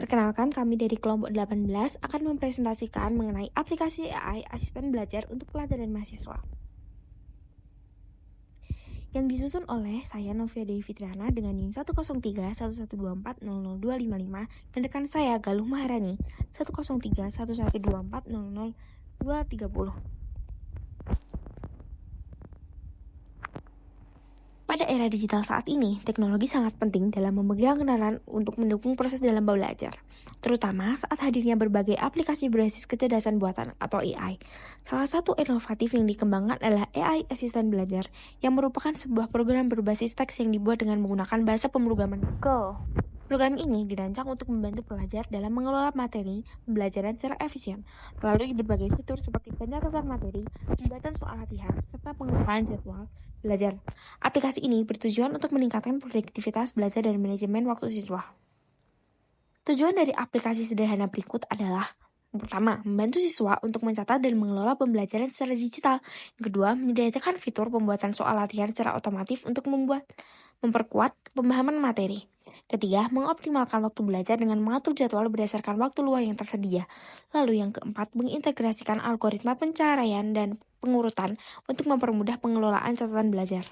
Perkenalkan, kami dari kelompok 18 akan mempresentasikan mengenai aplikasi AI asisten belajar untuk pelajaran mahasiswa yang disusun oleh saya Novia Dewi Fitriana dengan NIM 1031124000255 dan rekan saya Galuh Maharani 1031124000230. Pada era digital saat ini, teknologi sangat penting dalam memegang kendaraan untuk mendukung proses dalam belajar, terutama saat hadirnya berbagai aplikasi berbasis kecerdasan buatan atau AI. Salah satu inovatif yang dikembangkan adalah AI Asisten Belajar, yang merupakan sebuah program berbasis teks yang dibuat dengan menggunakan bahasa pemrograman Go. Program ini dirancang untuk membantu pelajar dalam mengelola materi pembelajaran secara efisien melalui berbagai fitur seperti pencatatan materi, pembuatan soal latihan, serta pengupahan jadwal belajar. Aplikasi ini bertujuan untuk meningkatkan produktivitas belajar dan manajemen waktu siswa. Tujuan dari aplikasi sederhana berikut adalah: pertama, membantu siswa untuk mencatat dan mengelola pembelajaran secara digital. Yang kedua, menyediakan fitur pembuatan soal latihan secara otomatis untuk memperkuat pemahaman materi. Ketiga, mengoptimalkan waktu belajar dengan mengatur jadwal berdasarkan waktu luang yang tersedia. Lalu yang keempat, mengintegrasikan algoritma pencahayaan dan pengurutan untuk mempermudah pengelolaan catatan belajar.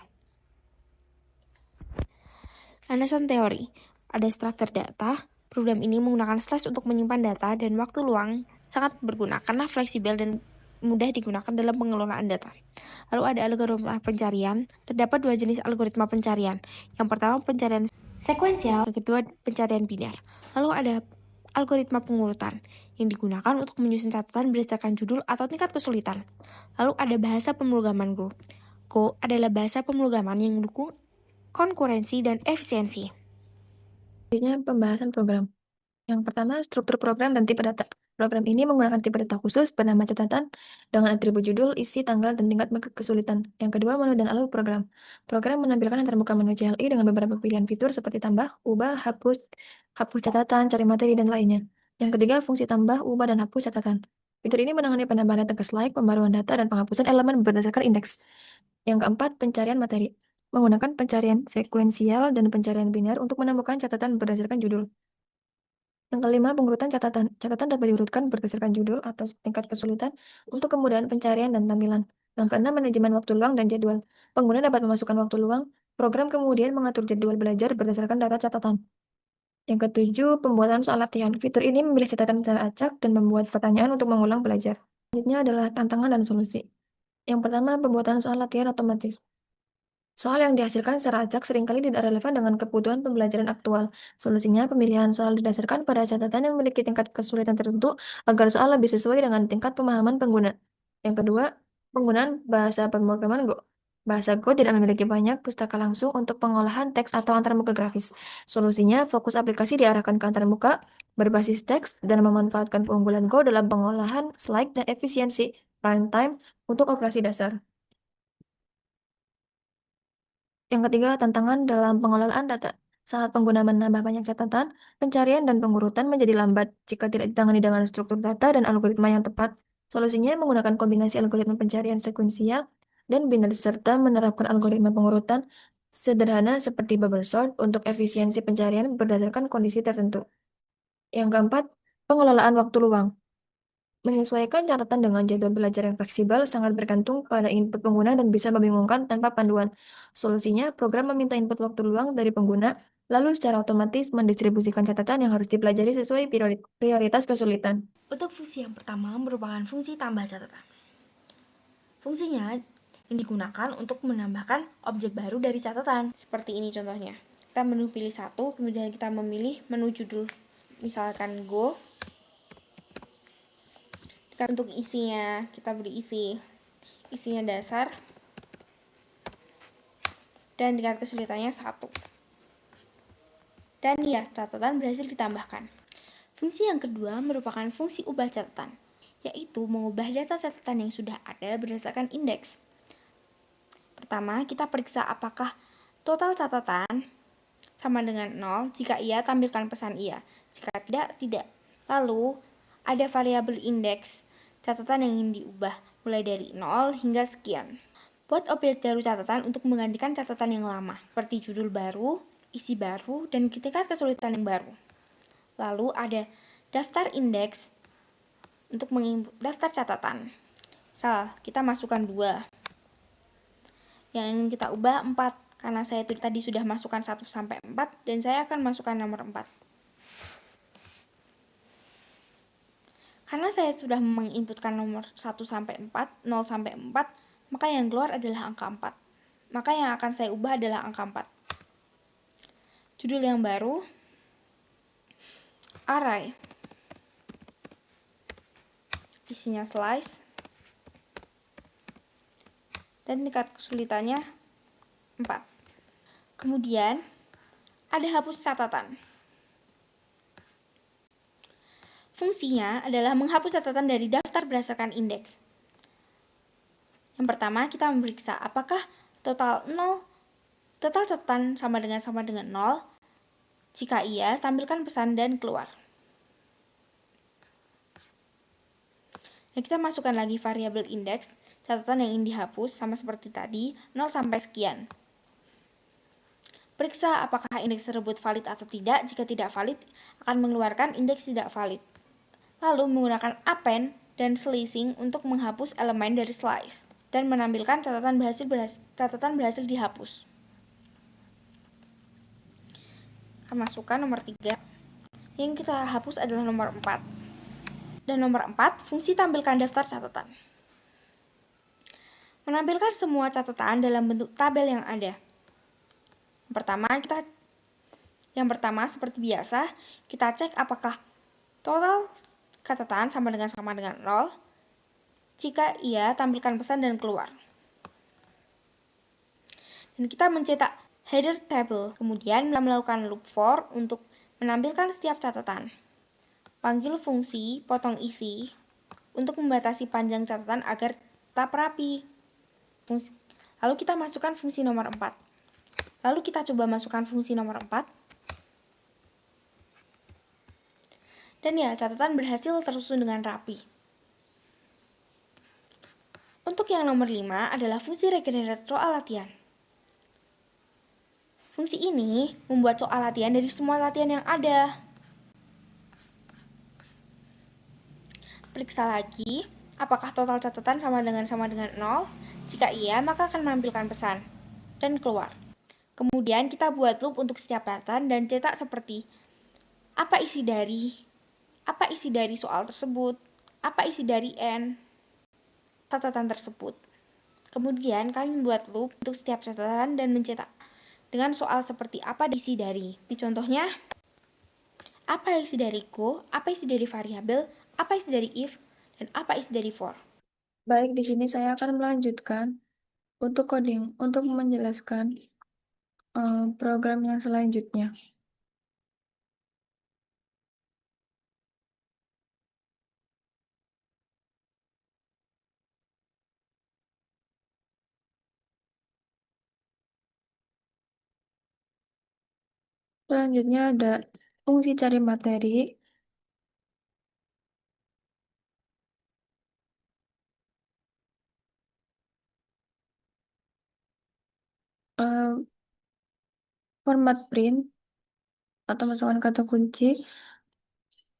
Landasan teori, ada struktur data. Program ini menggunakan slash untuk menyimpan data dan waktu luang sangat berguna karena fleksibel dan mudah digunakan dalam pengelolaan data. Lalu ada algoritma pencarian. Terdapat dua jenis algoritma pencarian. Yang pertama pencarian sekuensial, yang kedua pencarian biner. Lalu ada algoritma pengurutan yang digunakan untuk menyusun catatan berdasarkan judul atau tingkat kesulitan. Lalu ada bahasa pemrograman Go. Go adalah bahasa pemrograman yang mendukung konkurensi dan efisiensi. Selanjutnya, pembahasan program. Yang pertama, struktur program dan tipe data. Program ini menggunakan tipe data khusus bernama catatan dengan atribut judul, isi, tanggal, dan tingkat kesulitan. Yang kedua, menu dan alur program. Program menampilkan antarmuka menu CLI dengan beberapa pilihan fitur seperti tambah, ubah, hapus catatan, cari materi, dan lainnya. Yang ketiga, fungsi tambah, ubah, dan hapus catatan. Fitur ini menangani penambahan data ke slide, pembaruan data, dan penghapusan elemen berdasarkan indeks. Yang keempat, pencarian materi. Menggunakan pencarian sekuensial dan pencarian biner untuk menemukan catatan berdasarkan judul. Yang kelima, pengurutan catatan. Catatan dapat diurutkan berdasarkan judul atau tingkat kesulitan untuk kemudahan pencarian dan tampilan. Yang keenam, manajemen waktu luang dan jadwal. Pengguna dapat memasukkan waktu luang. Program kemudian mengatur jadwal belajar berdasarkan data catatan. Yang ketujuh, pembuatan soal latihan. Fitur ini memilih catatan secara acak dan membuat pertanyaan untuk mengulang belajar. Selanjutnya adalah tantangan dan solusi. Yang pertama, pembuatan soal latihan otomatis. Soal yang dihasilkan secara acak seringkali tidak relevan dengan kebutuhan pembelajaran aktual. Solusinya, pemilihan soal didasarkan pada catatan yang memiliki tingkat kesulitan tertentu agar soal lebih sesuai dengan tingkat pemahaman pengguna. Yang kedua, penggunaan bahasa pemrograman Go. Bahasa Go tidak memiliki banyak pustaka langsung untuk pengolahan teks atau antarmuka grafis. Solusinya, fokus aplikasi diarahkan ke antarmuka, berbasis teks, dan memanfaatkan keunggulan Go dalam pengolahan slide dan efisiensi runtime untuk operasi dasar. Yang ketiga, tantangan dalam pengelolaan data. Saat pengguna menambah banyak catatan, pencarian dan pengurutan menjadi lambat jika tidak ditangani dengan struktur data dan algoritma yang tepat. Solusinya menggunakan kombinasi algoritma pencarian sekuensial dan biner serta menerapkan algoritma pengurutan sederhana seperti bubble sort untuk efisiensi pencarian berdasarkan kondisi tertentu. Yang keempat, pengelolaan waktu luang. Menyesuaikan catatan dengan jadwal belajar yang fleksibel sangat bergantung pada input pengguna dan bisa membingungkan tanpa panduan. Solusinya, program meminta input waktu luang dari pengguna, lalu secara otomatis mendistribusikan catatan yang harus dipelajari sesuai prioritas kesulitan. Untuk fungsi yang pertama merupakan fungsi tambah catatan. Fungsinya yang digunakan untuk menambahkan objek baru dari catatan. Seperti ini contohnya. Kita menu pilih satu, kemudian kita memilih menu judul. Misalkan Go. Untuk isinya, kita beri isinya dasar. Dan tingkat kesulitannya 1. Dan ya, catatan berhasil ditambahkan. Fungsi yang kedua merupakan fungsi ubah catatan, yaitu mengubah data catatan yang sudah ada berdasarkan indeks. Pertama, kita periksa apakah total catatan sama dengan 0. Jika iya, tampilkan pesan iya. Jika tidak, tidak. Lalu, ada variabel indeks catatan yang ingin diubah, mulai dari 0 hingga sekian. Buat objek baru catatan untuk menggantikan catatan yang lama, seperti judul baru, isi baru, dan tingkat kesulitan yang baru. Lalu ada daftar indeks untuk menginput daftar catatan. Misal, kita masukkan 2. Yang kita ubah 4. Karena saya tadi sudah masukkan 1 sampai 4 dan saya akan masukkan nomor 4. Karena saya sudah menginputkan nomor 1 sampai 4, 0 sampai 4, maka yang keluar adalah angka 4. Maka yang akan saya ubah adalah angka 4. Judul yang baru, array. Isinya slice. Dan tingkat kesulitannya 4. Kemudian, ada hapus catatan. Fungsinya adalah menghapus catatan dari daftar berdasarkan indeks. Yang pertama, kita memeriksa apakah total catatan sama dengan 0. Jika iya, tampilkan pesan dan keluar. Dan kita masukkan lagi variabel indeks catatan yang ingin dihapus sama seperti tadi, 0 sampai sekian. Periksa apakah indeks tersebut valid atau tidak. Jika tidak valid, akan mengeluarkan indeks tidak valid. Lalu menggunakan append dan slicing untuk menghapus elemen dari slice dan menampilkan catatan berhasil dihapus. Akan masukkan nomor 3. Yang kita hapus adalah nomor 4. Dan nomor 4, fungsi tampilkan daftar catatan. Menampilkan semua catatan dalam bentuk tabel yang ada. Yang pertama, seperti biasa, kita cek apakah total catatan sama dengan 0. Jika iya, tampilkan pesan dan keluar. Dan kita mencetak header table. Kemudian melakukan loop for untuk menampilkan setiap catatan. Panggil fungsi potong isi untuk membatasi panjang catatan agar tetap rapi. Lalu kita masukkan fungsi nomor 4. Lalu kita coba masukkan fungsi nomor 4. Dan ya, catatan berhasil tersusun dengan rapi. Untuk yang nomor 5 adalah fungsi regenerate soal latihan. Fungsi ini membuat soal latihan dari semua latihan yang ada. Periksa lagi, apakah total catatan sama dengan 0? Jika iya, maka akan menampilkan pesan dan keluar. Kemudian kita buat loop untuk setiap catatan dan cetak seperti apa isi dari soal tersebut, apa isi dari N catatan tersebut. Kemudian kami membuat loop untuk setiap catatan dan mencetak dengan soal seperti apa isi dari. Di contohnya, apa isi dari go, apa isi dari variabel, apa isi dari if, dan apa isi dari for. Baik, di sini saya akan melanjutkan untuk coding, untuk menjelaskan program yang selanjutnya. Selanjutnya ada fungsi cari materi. Format print atau masukkan kata kunci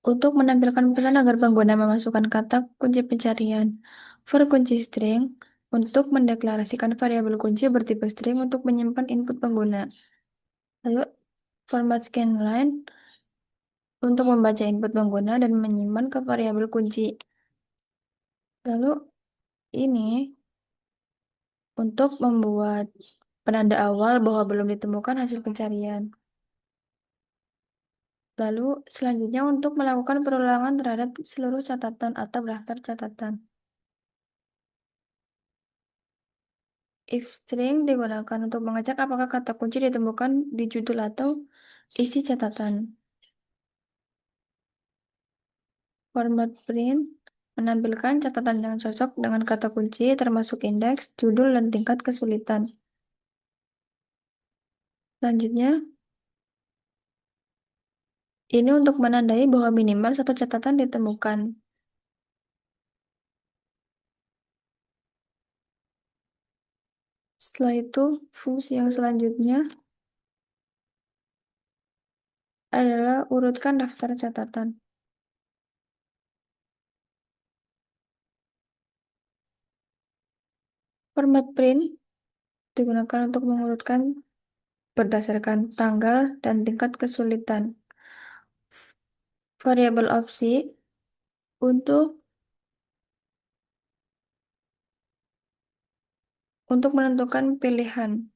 untuk menampilkan pesan agar pengguna memasukkan kata kunci pencarian. For kunci string untuk mendeklarasikan variabel kunci bertipe string untuk menyimpan input pengguna. Lalu format scanline untuk membaca input pengguna dan menyimpan ke variabel kunci. Lalu ini untuk membuat penanda awal bahwa belum ditemukan hasil pencarian. Lalu selanjutnya untuk melakukan perulangan terhadap seluruh catatan atau daftar catatan. If string digunakan untuk mengecek apakah kata kunci ditemukan di judul atau isi catatan. Format print menampilkan catatan yang cocok dengan kata kunci termasuk indeks, judul, dan tingkat kesulitan. Selanjutnya, ini untuk menandai bahwa minimal satu catatan ditemukan. Setelah itu, fungsi yang selanjutnya adalah urutkan daftar catatan. Format print digunakan untuk mengurutkan berdasarkan tanggal dan tingkat kesulitan. Variabel opsi untuk menentukan pilihan.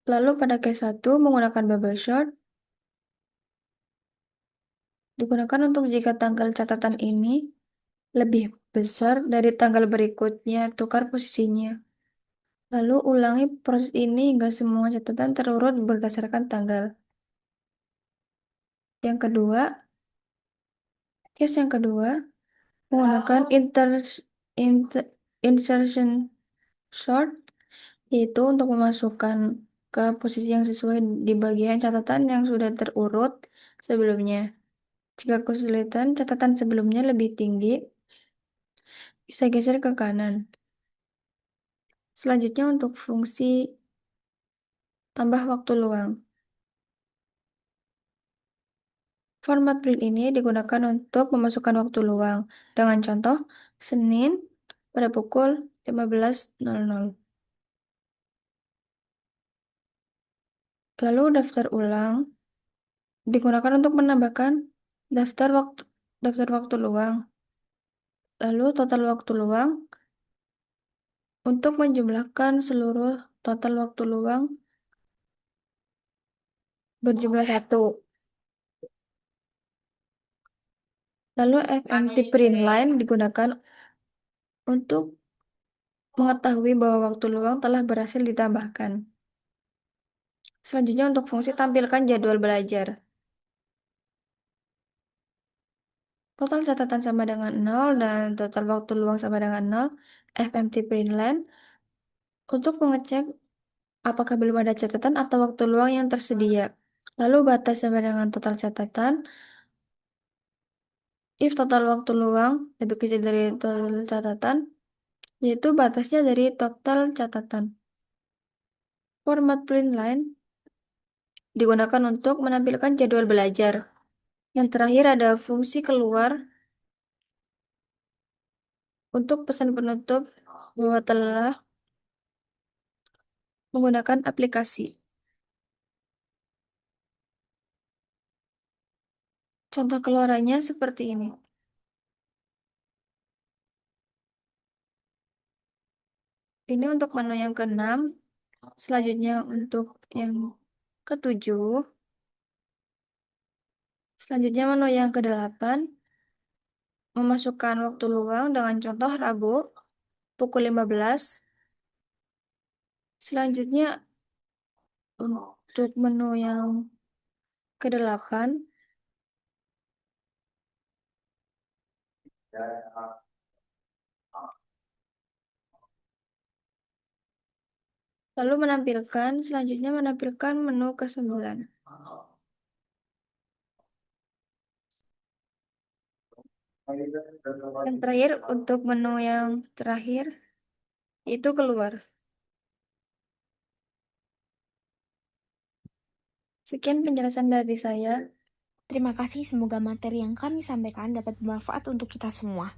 Lalu pada case 1 menggunakan bubble sort digunakan untuk jika tanggal catatan ini lebih besar dari tanggal berikutnya, tukar posisinya. Lalu ulangi proses ini hingga semua catatan terurut berdasarkan tanggal. Yang kedua, case yang kedua menggunakan insertion sort, yaitu untuk memasukkan ke posisi yang sesuai di bagian catatan yang sudah terurut sebelumnya. Jika kesulitan catatan sebelumnya lebih tinggi, bisa geser ke kanan. Selanjutnya untuk fungsi tambah waktu luang. Format print ini digunakan untuk memasukkan waktu luang. Dengan contoh, Senin pada pukul 15.00. Lalu daftar ulang digunakan untuk menambahkan daftar waktu luang. Lalu total waktu luang untuk menjumlahkan seluruh total waktu luang berjumlah 1. Lalu FMT print line digunakan untuk mengetahui bahwa waktu luang telah berhasil ditambahkan. Selanjutnya untuk fungsi tampilkan jadwal belajar. Total catatan sama dengan 0 dan total waktu luang sama dengan 0. FMT print line untuk mengecek apakah belum ada catatan atau waktu luang yang tersedia. Lalu batas sama dengan total catatan. If total waktu luang lebih kecil dari total catatan, yaitu batasnya dari total catatan. Format print line digunakan untuk menampilkan jadwal belajar. Yang terakhir ada fungsi keluar untuk pesan penutup bahwa telah menggunakan aplikasi. Contoh keluarannya seperti ini. Ini untuk menu yang ke-6. Selanjutnya untuk yang ke-7. Selanjutnya menu yang ke-8. Memasukkan waktu luang dengan contoh Rabu pukul 15. Selanjutnya untuk menu yang ke-8. Lalu selanjutnya menampilkan menu ke-9. Yang terakhir untuk menu yang terakhir itu keluar. Sekian penjelasan dari saya. Terima kasih, semoga materi yang kami sampaikan dapat bermanfaat untuk kita semua.